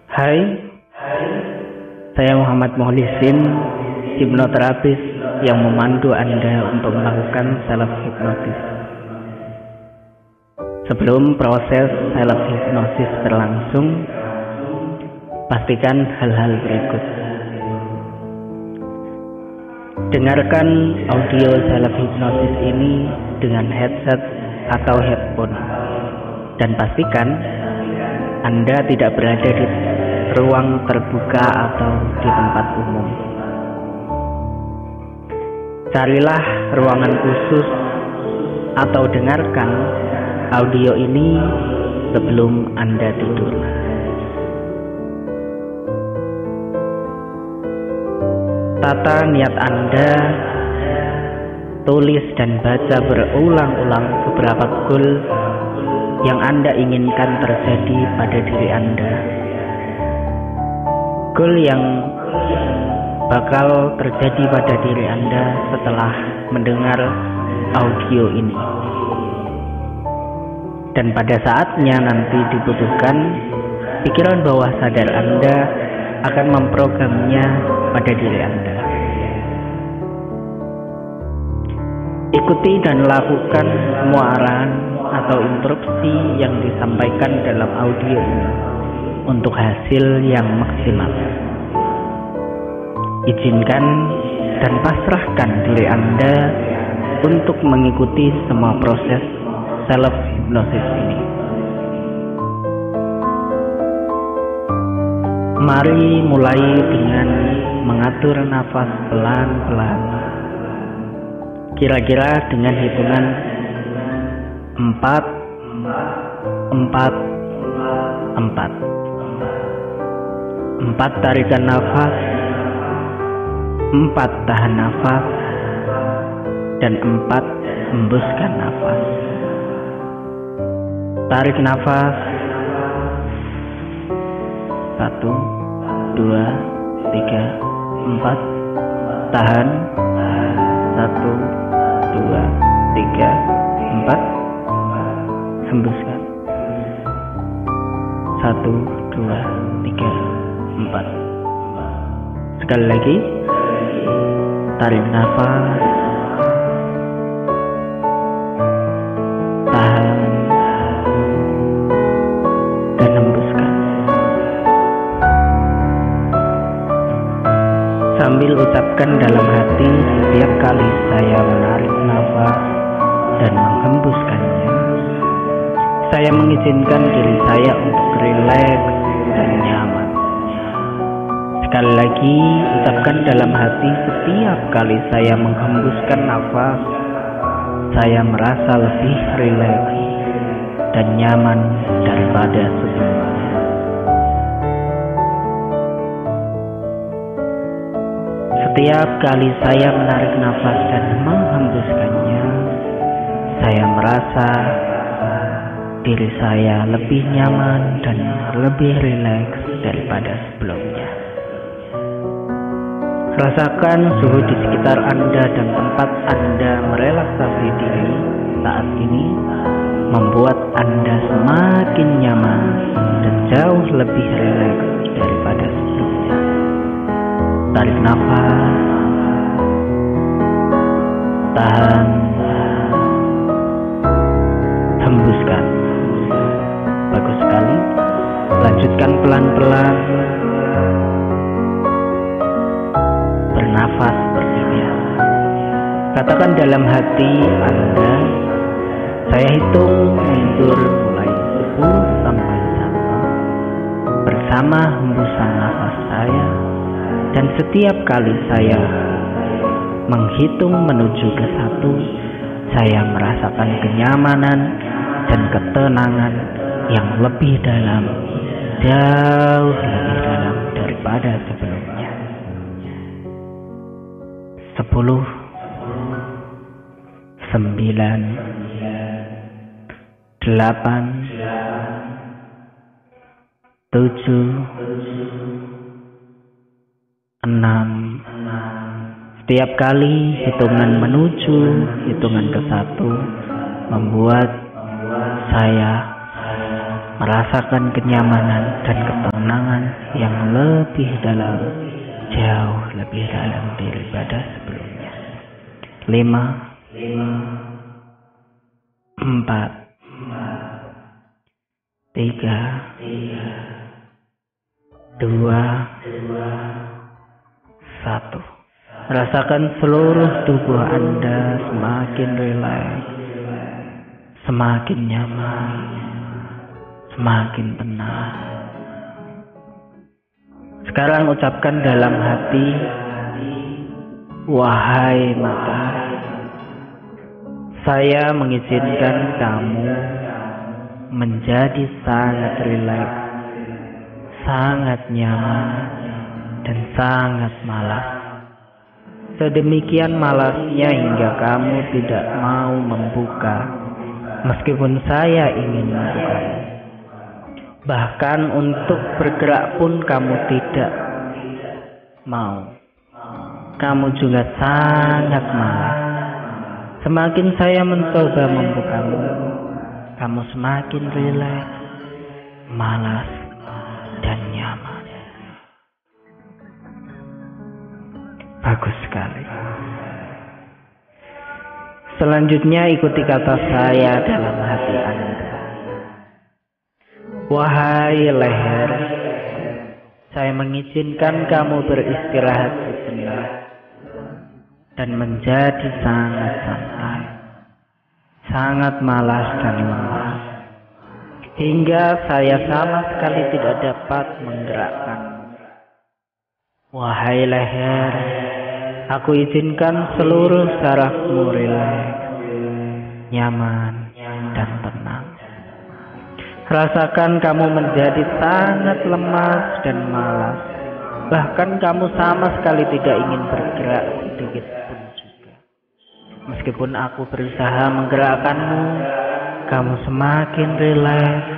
Hai, saya Muhammad Muhlisin, hipnoterapis yang memandu Anda untuk melakukan self-hypnosis. Sebelum proses self-hypnosis berlangsung, pastikan hal-hal berikut. Dengarkan audio self-hypnosis ini dengan headset atau headphone, dan pastikan Anda tidak berada di ruang terbuka atau di tempat umum. Carilah ruangan khusus atau dengarkan audio ini sebelum Anda tidur. Tata niat Anda, tulis dan baca berulang-ulang beberapa goal yang Anda inginkan terjadi pada diri Anda. Goal yang bakal terjadi pada diri Anda setelah mendengar audio ini. Dan pada saatnya nanti dibutuhkan, pikiran bawah sadar Anda akan memprogramnya pada diri Anda. Ikuti dan lakukan semua arahan atau instruksi yang disampaikan dalam audio ini untuk hasil yang maksimal. Izinkan dan pasrahkan diri Anda untuk mengikuti semua proses self-hypnosis ini. Mari mulai dengan mengatur nafas pelan-pelan. Kira-kira dengan hitungan 4, 4, 4. 4 tarikan nafas, 4 tahan nafas, dan 4 hembuskan nafas. Tarik nafas 1, 2, 3, 4. Tahan 1, 2, 3, 4. Hembuskan 1, 2, 3, 4. Sekali lagi, tarik nafas, tahan, dan hembuskan. Sambil ucapkan dalam hati setiap kali saya menarik nafas dan menghembuskannya, saya mengizinkan diri saya untuk rileks dan nyaman. Sekali lagi, ucapkan dalam hati setiap kali saya menghembuskan nafas, saya merasa lebih rileks dan nyaman daripada sebelumnya. Setiap kali saya menarik nafas dan menghembuskannya, saya merasa diri saya lebih nyaman dan lebih rileks daripada sebelumnya. Rasakan suhu di sekitar Anda dan tempat Anda merelaksasi diri saat ini membuat Anda semakin nyaman dan jauh lebih rileks daripada sebelumnya. Tarik nafas, tahan, hembuskan. Bagus sekali. Lanjutkan pelan-pelan. Bernafas seperti biasa. Katakan dalam hati Anda, saya hitung mundur mulai 10 sampai 1 bersama hembusan nafas saya, dan setiap kali saya menghitung menuju ke 1, saya merasakan kenyamanan dan ketenangan yang lebih dalam, jauh lebih dalam daripada sebelumnya. 10, 9, 8, 7, 6. Setiap kali hitungan menuju hitungan ke 1 membuat saya merasakan kenyamanan dan ketenangan yang lebih dalam, jauh lebih dalam daripada sebelumnya. 5, 4, 3, 2, 1. Rasakan seluruh tubuh Anda semakin rileks, semakin nyaman, semakin tenang. Sekarang ucapkan dalam hati, wahai matahari, saya mengizinkan kamu menjadi sangat rileks, sangat nyaman, dan sangat malas. Sedemikian malasnya hingga kamu tidak mau membuka, meskipun saya ingin membukanya. Bahkan untuk bergerak pun kamu tidak mau. Kamu juga sangat malas. Semakin saya mencoba membukamu, kamu semakin rileks, malas, dan nyaman. Bagus sekali. Selanjutnya ikuti kata saya dalam hati Anda. Wahai leher, saya mengizinkan kamu beristirahat sejenak dan menjadi sangat santai, sangat malas dan lemas, hingga saya sama sekali tidak dapat menggerakkanmu. Wahai leher, aku izinkan seluruh sarafmu rileks, nyaman, dan tenang. Rasakan kamu menjadi sangat lemas dan malas. Bahkan kamu sama sekali tidak ingin bergerak sedikit pun juga. Meskipun aku berusaha menggerakkanmu, kamu semakin rileks,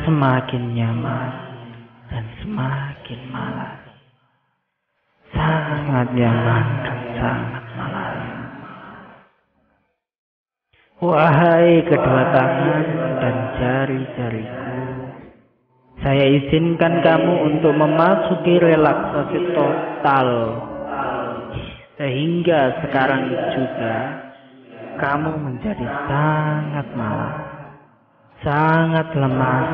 semakin nyaman, dan semakin malas. Sangat nyaman dan sangat malas. Wahai kedua tangan dan jari-jariku, saya izinkan kamu untuk memasuki relaksasi total. Sehingga sekarang juga kamu menjadi sangat malas, sangat lemas,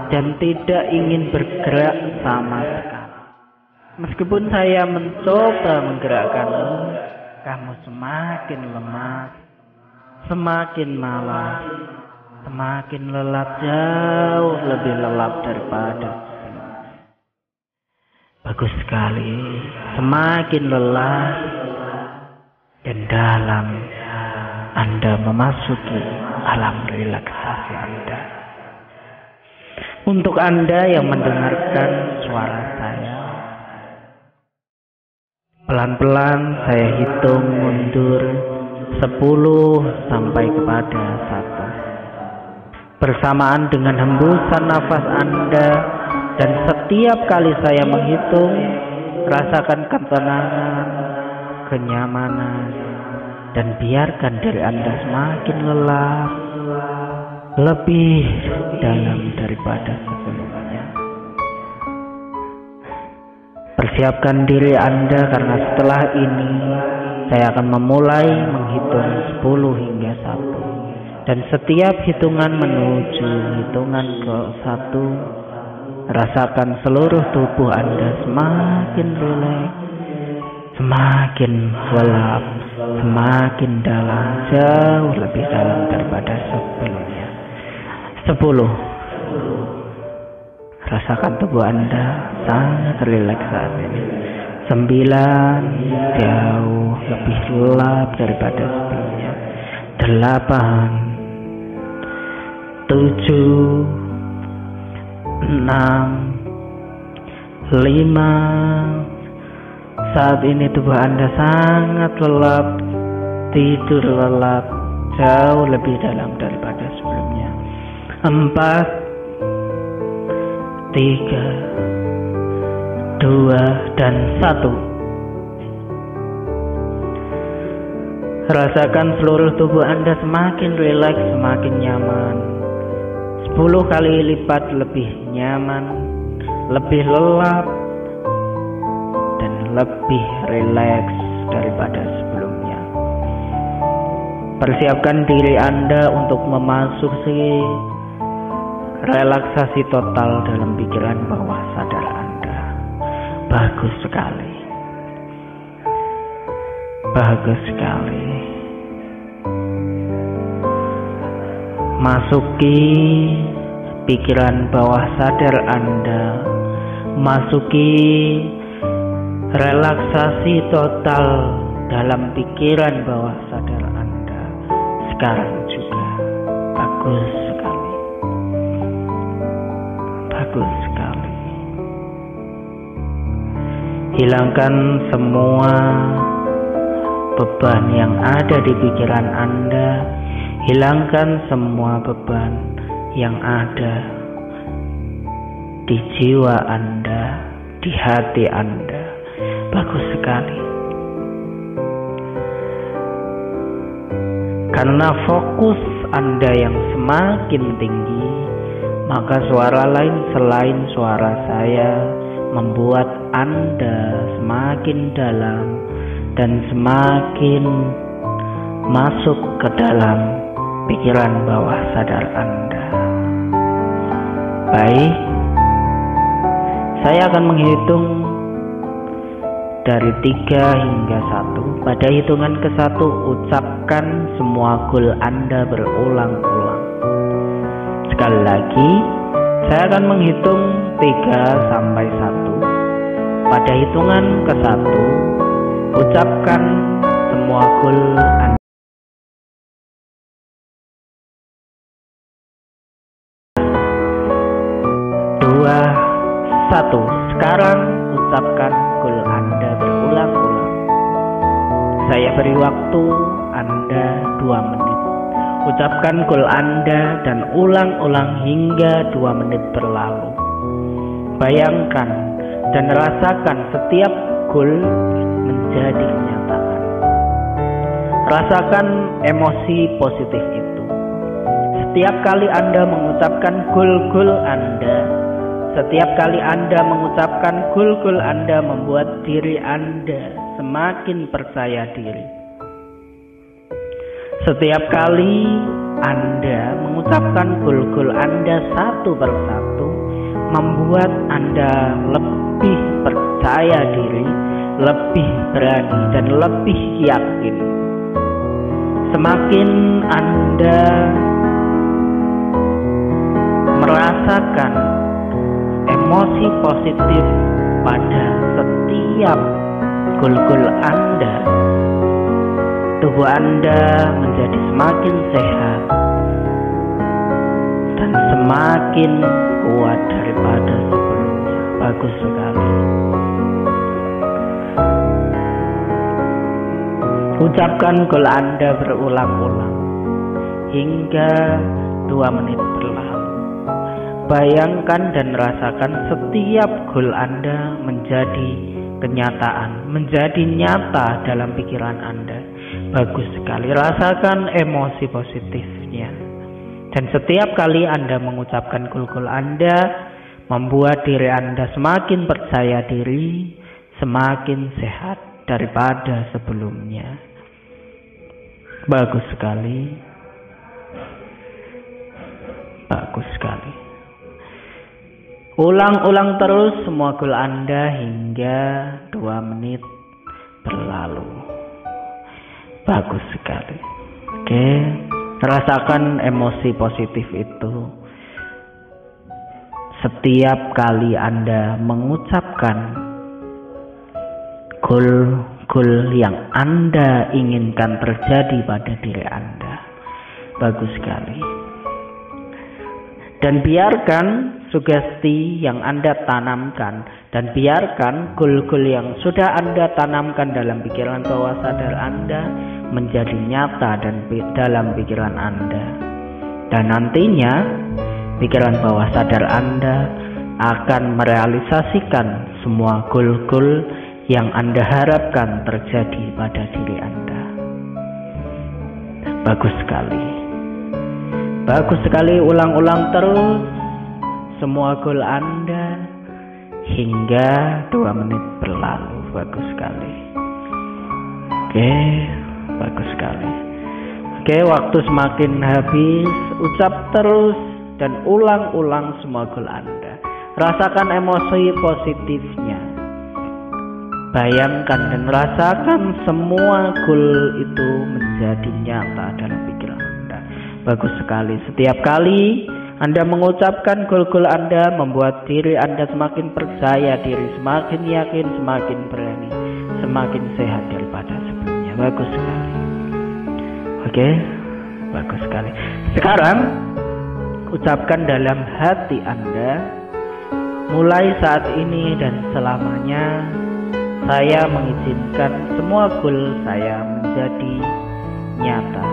dan tidak ingin bergerak sama sekali. Meskipun saya mencoba menggerakkanmu, kamu semakin lemas, semakin malas, semakin lelap, jauh lebih lelap daripada sebelumnya. Bagus sekali. Semakin lelah dan dalam Anda memasuki alam relaksasi Anda. Untuk Anda yang mendengarkan suara saya, pelan-pelan saya hitung mundur 10 sampai kepada 1. Bersamaan dengan hembusan nafas Anda, dan setiap kali saya menghitung, rasakan ketenangan, kenyamanan, dan biarkan diri Anda semakin lelap, lebih dalam daripada sebelumnya. Persiapkan diri Anda, karena setelah ini saya akan memulai menghitung 10 hingga 1. Dan setiap hitungan menuju hitungan ke-1, rasakan seluruh tubuh Anda semakin rileks, semakin gelap, semakin dalam, jauh lebih dalam daripada sebelumnya. 10. Rasakan tubuh Anda sangat rileks saat ini. 9. Jauh lebih gelap daripada sebelumnya. 8. 7, 6, 5. Saat ini tubuh Anda sangat lelap, tidur lelap, jauh lebih dalam daripada sebelumnya. 4, 3, 2, dan 1. Rasakan seluruh tubuh Anda semakin rileks, semakin nyaman, 10 kali lipat lebih nyaman, lebih lelap, dan lebih rileks daripada sebelumnya. Persiapkan diri Anda untuk memasuki relaksasi total dalam pikiran bawah sadar Anda. Bagus sekali. Bagus sekali. Masuki pikiran bawah sadar Anda. Masuki relaksasi total dalam pikiran bawah sadar Anda sekarang juga. Bagus sekali. Bagus sekali. Hilangkan semua beban yang ada di pikiran Anda. Hilangkan semua beban yang ada di jiwa Anda, di hati Anda. Bagus sekali. Karena fokus Anda yang semakin tinggi, maka suara lain selain suara saya membuat Anda semakin dalam dan semakin masuk ke dalam pikiran bawah sadar Anda. Baik, saya akan menghitung dari 3 hingga 1. Pada hitungan ke-1, ucapkan semua goal Anda berulang-ulang. Sekali lagi, saya akan menghitung 3 sampai 1. Pada hitungan ke-1, ucapkan semua goal Anda. 2, 1. Sekarang ucapkan goal Anda berulang-ulang. Saya beri waktu Anda 2 menit. Ucapkan goal Anda dan ulang-ulang hingga 2 menit berlalu. Bayangkan dan rasakan setiap goal menjadi kenyataan. Rasakan emosi positif itu. Setiap kali Anda mengucapkan goal-goal Anda, setiap kali Anda mengucapkan goal-goal Anda membuat diri Anda semakin percaya diri. Setiap kali Anda mengucapkan goal-goal Anda satu persatu, membuat Anda lebih percaya diri, lebih berani, dan lebih yakin. Semakin Anda merasakan emosi positif pada setiap goal-goal Anda, tubuh Anda menjadi semakin sehat dan semakin kuat daripada sebelumnya. Bagus sekali. Ucapkan goal Anda berulang-ulang hingga 2 menit berlalu. Bayangkan dan rasakan setiap goal Anda menjadi kenyataan, menjadi nyata dalam pikiran Anda. Bagus sekali. Rasakan emosi positifnya. Dan setiap kali Anda mengucapkan goal-goal Anda, membuat diri Anda semakin percaya diri, semakin sehat daripada sebelumnya. Bagus sekali. Bagus sekali. Ulang-ulang terus semua goal Anda hingga 2 menit berlalu. Bagus sekali. Oke, rasakan emosi positif itu. Setiap kali Anda mengucapkan goal-goal yang Anda inginkan terjadi pada diri Anda. Bagus sekali. Dan biarkan sugesti yang Anda tanamkan, dan biarkan goal-goal yang sudah Anda tanamkan dalam pikiran bawah sadar Anda menjadi nyata dan dalam pikiran Anda. Dan nantinya pikiran bawah sadar Anda akan merealisasikan semua goal-goal yang Anda harapkan terjadi pada diri Anda. Bagus sekali. Bagus sekali, ulang-ulang terus semua gol Anda hingga 2 menit berlalu. Bagus sekali. Oke, bagus sekali. Oke, waktu semakin habis, ucap terus dan ulang-ulang semua gol Anda. Rasakan emosi positifnya. Bayangkan dan rasakan semua gol itu menjadi nyata dalam pikiran Anda. Bagus sekali. Setiap kali Anda mengucapkan gol-gol Anda, membuat diri Anda semakin percaya diri, semakin yakin, semakin berani, semakin sehat daripada sebelumnya. Bagus sekali. Oke, bagus sekali. Sekarang ucapkan dalam hati Anda, mulai saat ini dan selamanya saya mengizinkan semua gol saya menjadi nyata.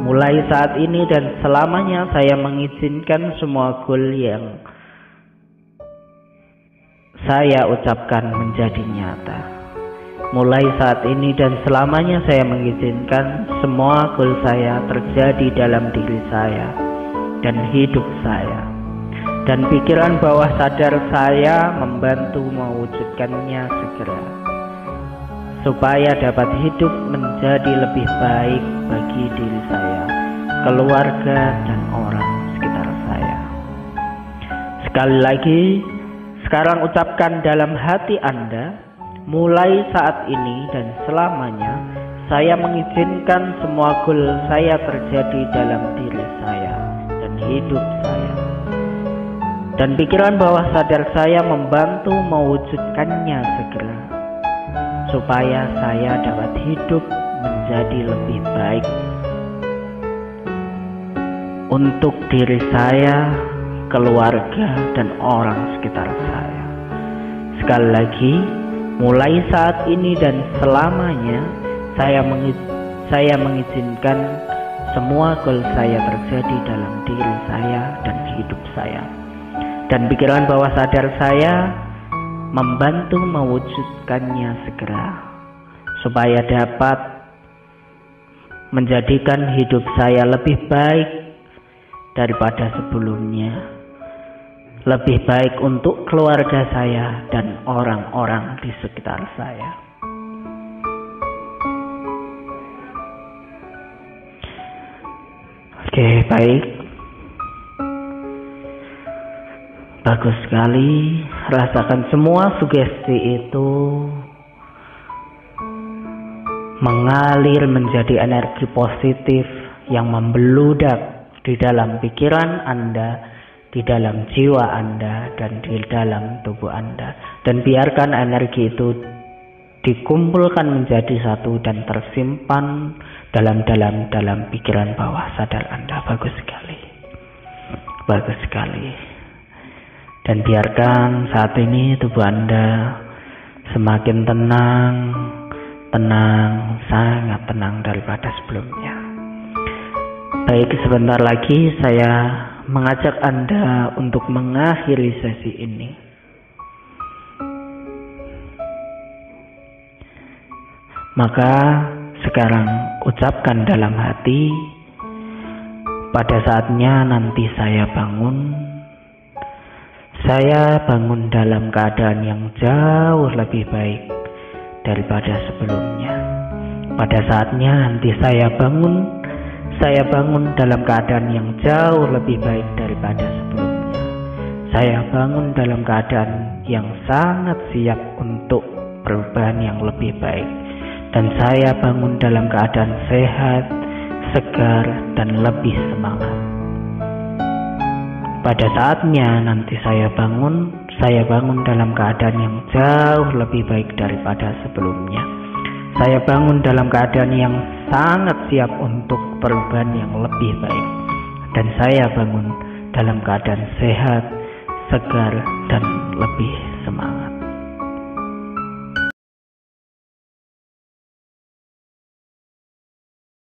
Mulai saat ini dan selamanya saya mengizinkan semua gol yang saya ucapkan menjadi nyata. Mulai saat ini dan selamanya saya mengizinkan semua gol saya terjadi dalam diri saya dan hidup saya. Dan pikiran bawah sadar saya membantu mewujudkannya segera, supaya dapat hidup menjadi lebih baik bagi diri saya, keluarga, dan orang sekitar saya. Sekali lagi, sekarang ucapkan dalam hati Anda, mulai saat ini dan selamanya saya mengizinkan semua gol saya terjadi dalam diri saya dan hidup saya. Dan pikiran bawah sadar saya membantu mewujudkannya segera, supaya saya dapat hidup menjadi lebih baik untuk diri saya, keluarga, dan orang sekitar saya. Sekali lagi, mulai saat ini dan selamanya saya mengizinkan semua gol saya terjadi dalam diri saya dan hidup saya. Dan pikiran bawah sadar saya membantu mewujudkannya segera, supaya dapat menjadikan hidup saya lebih baik daripada sebelumnya, lebih baik untuk keluarga saya dan orang-orang di sekitar saya. Oke, baik. Bagus sekali. Rasakan semua sugesti itu mengalir menjadi energi positif yang membeludak di dalam pikiran Anda, di dalam jiwa Anda, dan di dalam tubuh Anda. Dan biarkan energi itu dikumpulkan menjadi satu dan tersimpan dalam pikiran bawah sadar Anda. Bagus sekali. Bagus sekali. Dan biarkan saat ini tubuh Anda semakin tenang, sangat tenang daripada sebelumnya. Baik, sebentar lagi saya mengajak Anda untuk mengakhiri sesi ini. Maka sekarang ucapkan dalam hati, pada saatnya nanti saya bangun dalam keadaan yang jauh lebih baik daripada sebelumnya. Pada saatnya nanti saya bangun dalam keadaan yang jauh lebih baik daripada sebelumnya. Saya bangun dalam keadaan yang sangat siap untuk perubahan yang lebih baik. Dan saya bangun dalam keadaan sehat, segar, dan lebih semangat. Pada saatnya nanti saya bangun dalam keadaan yang jauh lebih baik daripada sebelumnya. Saya bangun dalam keadaan yang sangat siap untuk perubahan yang lebih baik. Dan saya bangun dalam keadaan sehat, segar, dan lebih semangat.